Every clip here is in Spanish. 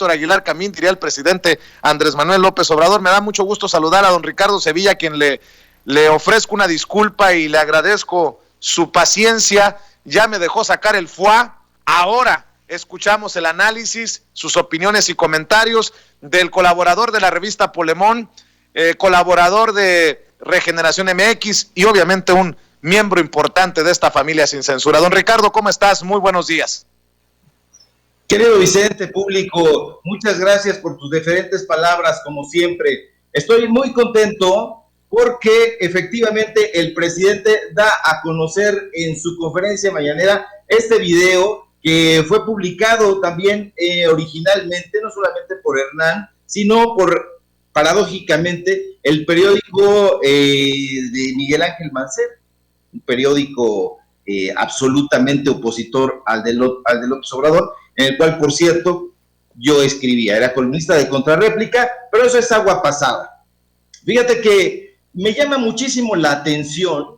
Héctor Aguilar Camín, diría el presidente Andrés Manuel López Obrador. Me da mucho gusto saludar a don Ricardo Sevilla, a quien le ofrezco una disculpa y le agradezco su paciencia. Ya me dejó sacar el foie. Ahora escuchamos el análisis, sus opiniones y comentarios del colaborador de la revista Polemón, colaborador de Regeneración MX y obviamente un miembro importante de esta familia sin censura. Don Ricardo, ¿cómo estás? Muy buenos días. Querido Vicente, público, muchas gracias por tus diferentes palabras, como siempre. Estoy muy contento porque efectivamente el presidente da a conocer en su conferencia mañanera este video que fue publicado también originalmente, no solamente por Hernán, sino por, paradójicamente, el periódico de Miguel Ángel Mancera, un periódico absolutamente opositor al de López Obrador, en el cual, por cierto, yo escribía, era columnista de Contrarréplica, pero eso es agua pasada. Fíjate que me llama muchísimo la atención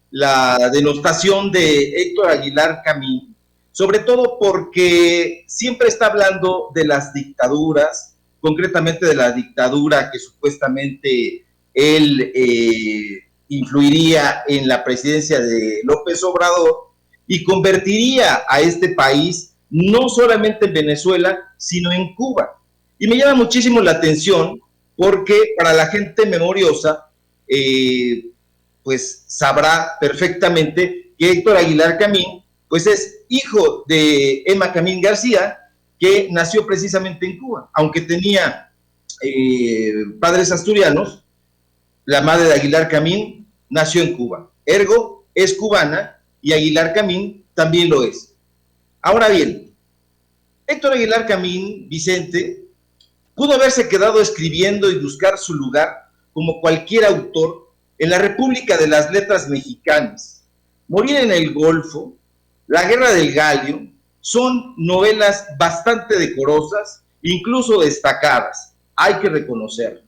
la denostación de Héctor Aguilar Camín, sobre todo porque siempre está hablando de las dictaduras, concretamente de la dictadura que supuestamente él influiría en la presidencia de López Obrador y convertiría a este país no solamente en Venezuela, sino en Cuba. Y me llama muchísimo la atención porque para la gente memoriosa, pues sabrá perfectamente que Héctor Aguilar Camín, pues es hijo de Emma Camín García, que nació precisamente en Cuba, aunque tenía padres asturianos. La madre de Aguilar Camín nació en Cuba, ergo es cubana y Aguilar Camín también lo es. Ahora bien, Héctor Aguilar Camín, Vicente, pudo haberse quedado escribiendo y buscar su lugar como cualquier autor en la República de las Letras Mexicanas. Morir en el Golfo, La Guerra del Galio, son novelas bastante decorosas, incluso destacadas, hay que reconocerlo.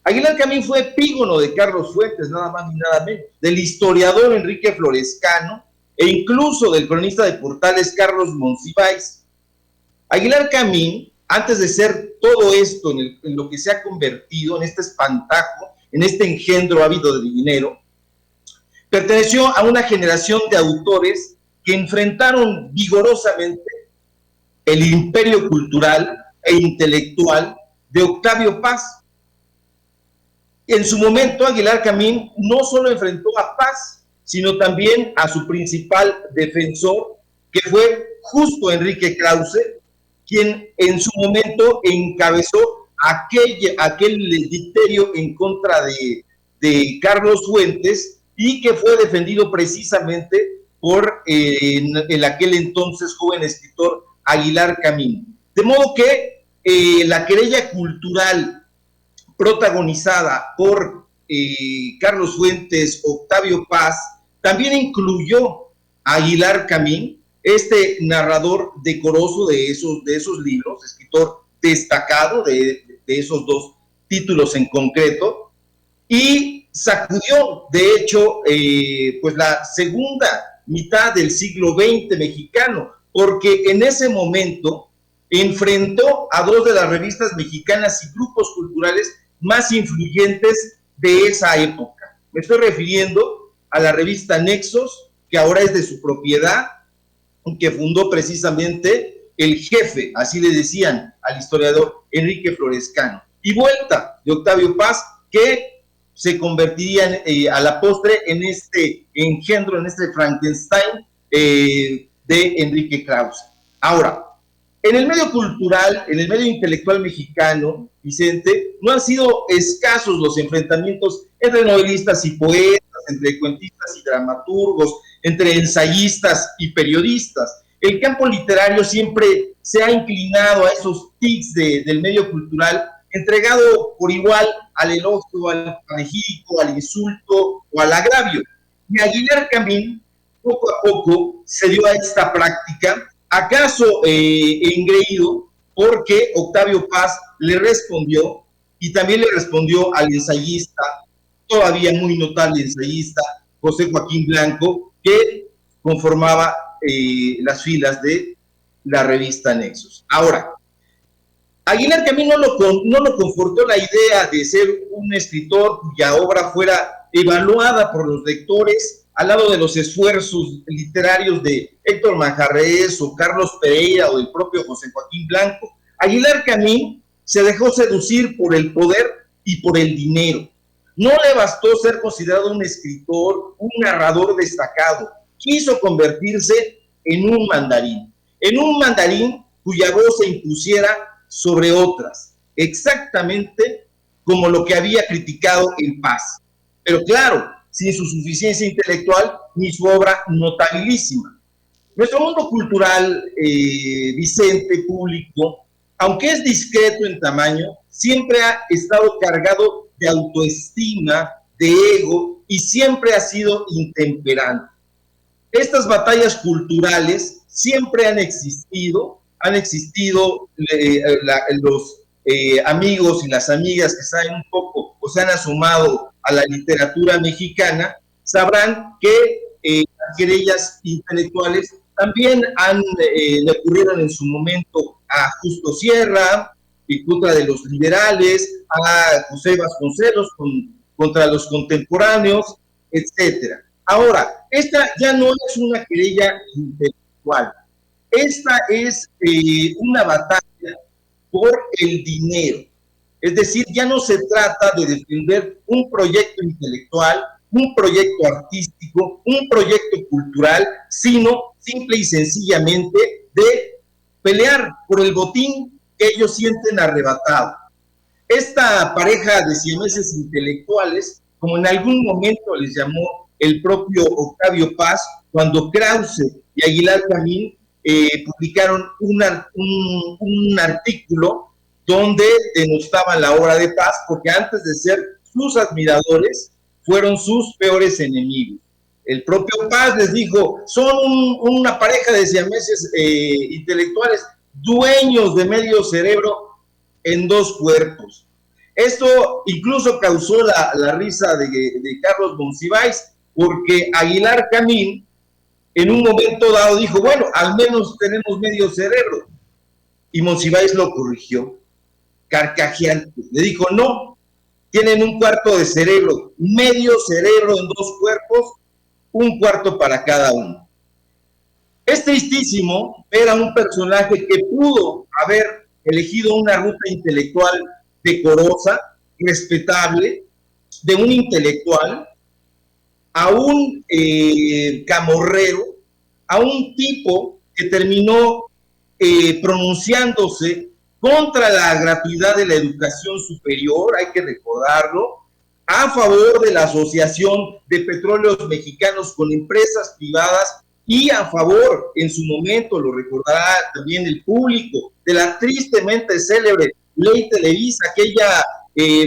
Aguilar Camín fue epígono de Carlos Fuentes, nada más ni nada menos, del historiador Enrique Florescano e incluso del cronista de Portales Carlos Monsiváis. Aguilar Camín, antes de ser todo esto en lo que se ha convertido, en este espantajo, en este engendro ávido de dinero, perteneció a una generación de autores que enfrentaron vigorosamente el imperio cultural e intelectual de Octavio Paz. En su momento, Aguilar Camín no solo enfrentó a Paz, sino también a su principal defensor, que fue justo Enrique Krause, quien en su momento encabezó aquel dicterio en contra de Carlos Fuentes y que fue defendido precisamente por el aquel entonces joven escritor Aguilar Camín. De modo que la querella cultural protagonizada por Carlos Fuentes, Octavio Paz, también incluyó a Aguilar Camín, este narrador decoroso de esos libros, escritor destacado de esos dos títulos en concreto, y sacudió, de hecho, pues la segunda mitad del siglo XX mexicano, porque en ese momento enfrentó a dos de las revistas mexicanas y grupos culturales más influyentes de esa época. Me estoy refiriendo a la revista Nexos, que ahora es de su propiedad, que fundó precisamente el jefe, así le decían al historiador Enrique Florescano, y Vuelta, de Octavio Paz, que se convertirían a la postre en este engendro, en este Frankenstein de Enrique Krause. Ahora, en el medio cultural, en el medio intelectual mexicano, Vicente, no han sido escasos los enfrentamientos entre novelistas y poetas, entre cuentistas y dramaturgos, entre ensayistas y periodistas. El campo literario siempre se ha inclinado a esos tics del medio cultural, entregado por igual al elogio, al panegírico, al insulto o al agravio. Y Aguilar Camín, poco a poco, se dio a esta práctica, acaso engreído, porque Octavio Paz le respondió, y también le respondió al ensayista, todavía muy notable ensayista, José Joaquín Blanco, que conformaba las filas de la revista Nexos. Ahora, Aguilar Camín no lo confortó la idea de ser un escritor cuya obra fuera evaluada por los lectores al lado de los esfuerzos literarios de Héctor Manjarrés o Carlos Pereira o del propio José Joaquín Blanco. Aguilar Camín se dejó seducir por el poder y por el dinero. No le bastó ser considerado un escritor, un narrador destacado. Quiso convertirse en un mandarín cuya voz se impusiera sobre otras, exactamente como lo que había criticado en Paz. Pero claro, sin su suficiencia intelectual ni su obra notabilísima. Nuestro mundo cultural, Vicente, público, aunque es discreto en tamaño, siempre ha estado cargado de autoestima, de ego, y siempre ha sido intemperante. Estas batallas culturales siempre han existido los amigos y las amigas que saben un poco o se han asomado a la literatura mexicana, sabrán que las querellas intelectuales también le ocurrieron en su momento a Justo Sierra, en contra de los liberales, a José Vasconcelos contra los contemporáneos, etcétera. Ahora, esta ya no es una querella intelectual, esta es una batalla por el dinero. Es decir, ya no se trata de defender un proyecto intelectual, un proyecto artístico, un proyecto cultural, sino simple y sencillamente de pelear por el botín que ellos sienten arrebatado. Esta pareja de siameses intelectuales, como en algún momento les llamó el propio Octavio Paz, cuando Krause y Aguilar Camín publicaron un artículo donde denostaban la obra de Paz, porque antes de ser sus admiradores, fueron sus peores enemigos. El propio Paz les dijo, son una pareja de siameses intelectuales, dueños de medio cerebro en dos cuerpos. Esto incluso causó la risa de Carlos Monsiváis, porque Aguilar Camín en un momento dado dijo, bueno, al menos tenemos medio cerebro. Y Monsiváis lo corrigió, carcajeante. Le dijo, no, tienen un cuarto de cerebro, medio cerebro en dos cuerpos, un cuarto para cada uno. Es tristísimo ver a un personaje que pudo haber elegido una ruta intelectual decorosa, respetable, de un intelectual, a un camorrero, a un tipo que terminó pronunciándose contra la gratuidad de la educación superior, hay que recordarlo, a favor de la Asociación de Petróleos Mexicanos con empresas privadas y a favor, en su momento, lo recordará también el público, de la tristemente célebre Ley Televisa, aquella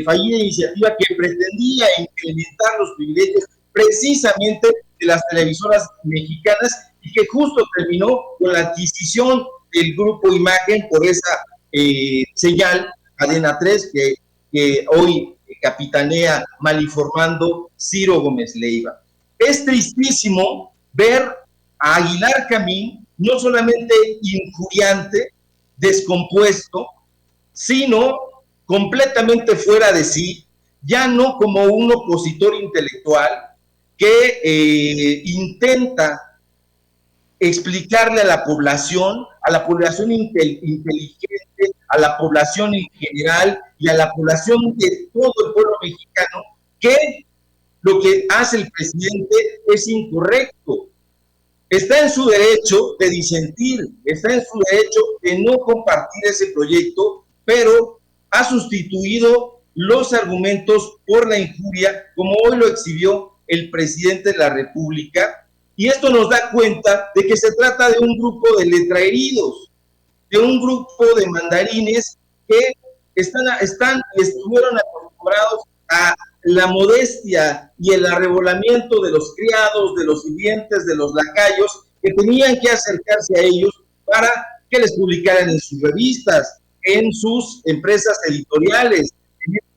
fallida iniciativa que pretendía incrementar los privilegios precisamente de las televisoras mexicanas y que justo terminó con la adquisición del Grupo Imagen por esa señal, Cadena 3, que hoy capitanea, mal informando, Ciro Gómez Leiva. Es tristísimo ver a Aguilar Camín no solamente injuriante, descompuesto, sino completamente fuera de sí, ya no como un opositor intelectual que intenta explicarle a la población inteligente, a la población en general y a la población de todo el pueblo mexicano que lo que hace el presidente es incorrecto. Está en su derecho de disentir, está en su derecho de no compartir ese proyecto, pero ha sustituido los argumentos por la injuria, como hoy lo exhibió el presidente de la República, y esto nos da cuenta de que se trata de un grupo de letraheridos, de un grupo de mandarines que están y estuvieron acostumbrados a la modestia y el arrebolamiento de los criados, de los sirvientes, de los lacayos, que tenían que acercarse a ellos para que les publicaran en sus revistas, en sus empresas editoriales,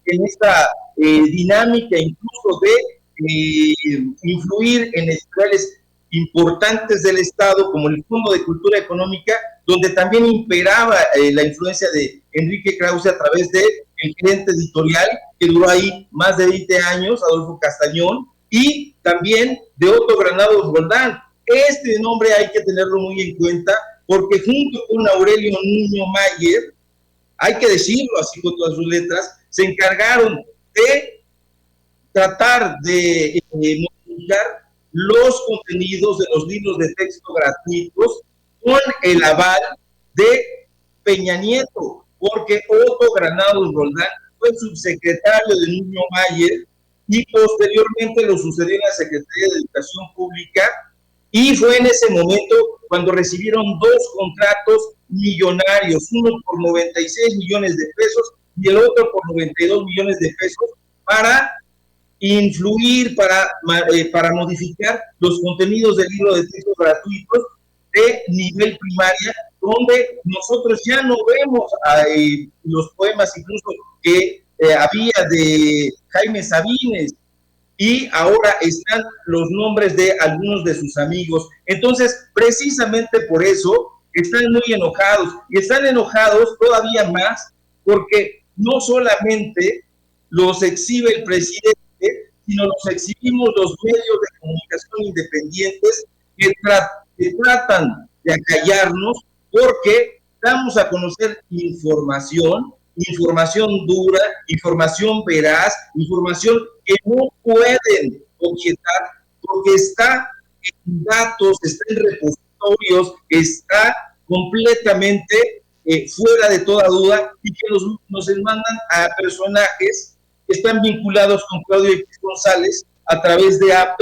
en esta dinámica incluso de influir en editoriales importantes del Estado, como el Fondo de Cultura Económica, donde también imperaba la influencia de Enrique Krause a través de el gerente editorial, que duró ahí más de 20 años, Adolfo Castañón, y también de Otto Granados Roldán. Este nombre hay que tenerlo muy en cuenta, porque junto con Aurelio Nuño Mayer, hay que decirlo así con todas sus letras, se encargaron de tratar de modificar los contenidos de los libros de texto gratuitos con el aval de Peña Nieto, porque Otto Granados Roldán fue subsecretario de Nuño Mayer y posteriormente lo sucedió en la Secretaría de Educación Pública, y fue en ese momento cuando recibieron 2 contratos millonarios, uno por 96 millones de pesos y el otro por 92 millones de pesos, para influir, para modificar los contenidos del libro de textos gratuitos de nivel primaria, donde nosotros ya no vemos los poemas incluso que había de Jaime Sabines, y ahora están los nombres de algunos de sus amigos. Entonces, precisamente por eso están muy enojados, y están enojados todavía más porque no solamente los exhibe el presidente, sino los exhibimos los medios de comunicación independientes que tratan de acallarnos, porque damos a conocer información dura, información veraz, información que no pueden objetar, porque está en datos, está en repositorios, está completamente fuera de toda duda, y que nos mandan a personajes que están vinculados con Claudio X González a través de AP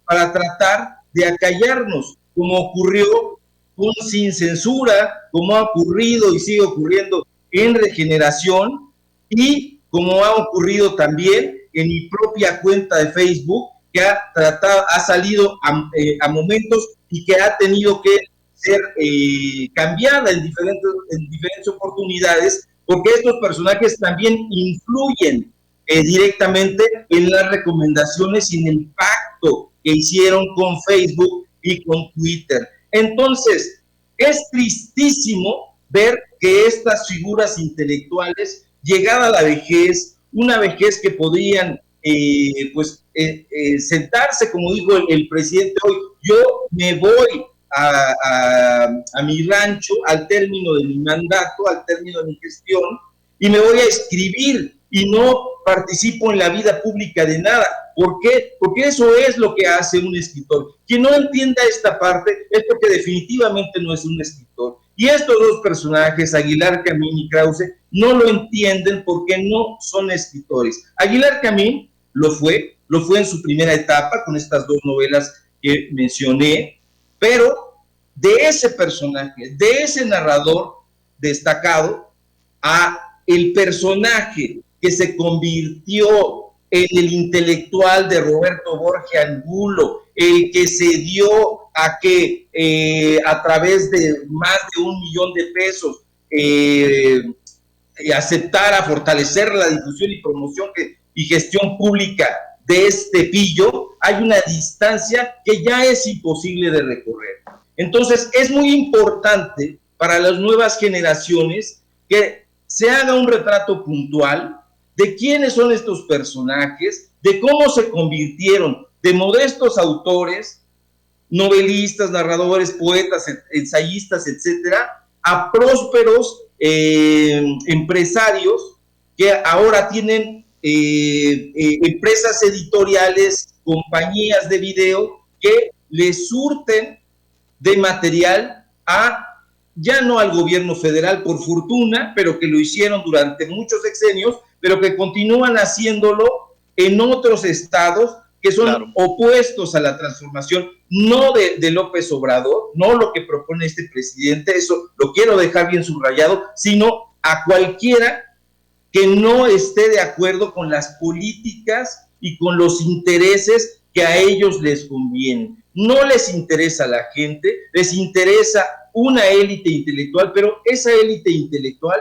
para tratar de acallarnos, como ocurrió con Sin Censura, como ha ocurrido y sigue ocurriendo en Regeneración, y como ha ocurrido también en mi propia cuenta de Facebook, que ha salido a momentos y que ha tenido que ser cambiada en diferentes oportunidades, porque estos personajes también influyen directamente en las recomendaciones y en el pacto que hicieron con Facebook y con Twitter. Entonces, es tristísimo ver que estas figuras intelectuales, llegada a la vejez, una vejez que podrían sentarse, como dijo el presidente hoy, yo me voy a mi rancho al término de mi mandato, al término de mi gestión, y me voy a escribir y no participo en la vida pública de nada. ¿Por qué? Porque eso es lo que hace un escritor. Quien no entienda esta parte es porque definitivamente no es un escritor. Y estos 2 personajes, Aguilar Camín y Krause, no lo entienden porque no son escritores. Aguilar Camín lo fue en su primera etapa con estas 2 novelas que mencioné, pero de ese personaje, de ese narrador destacado, a el personaje que se convirtió en el intelectual de Roberto Borges Angulo, el que se dio a que a través de más de 1 millón de pesos aceptara fortalecer la difusión y promoción y gestión pública de este pillo, hay una distancia que ya es imposible de recorrer. Entonces, es muy importante para las nuevas generaciones que se haga un retrato puntual de quiénes son estos personajes, de cómo se convirtieron de modestos autores, novelistas, narradores, poetas, ensayistas, etcétera, a prósperos empresarios que ahora tienen empresas editoriales, compañías de video que les surten de material ya no al gobierno federal, por fortuna, pero que lo hicieron durante muchos sexenios, pero que continúan haciéndolo en otros estados que son opuestos a la transformación, no de López Obrador, no lo que propone este presidente, eso lo quiero dejar bien subrayado, sino a cualquiera que no esté de acuerdo con las políticas y con los intereses que a ellos les convienen. No les interesa a la gente, les interesa una élite intelectual, pero esa élite intelectual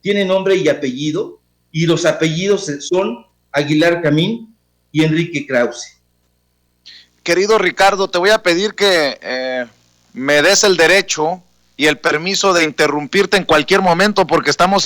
tiene nombre y apellido, y los apellidos son Aguilar Camín y Enrique Krause. querido Ricardo, te voy a pedir que me des el derecho y el permiso de interrumpirte en cualquier momento porque estamos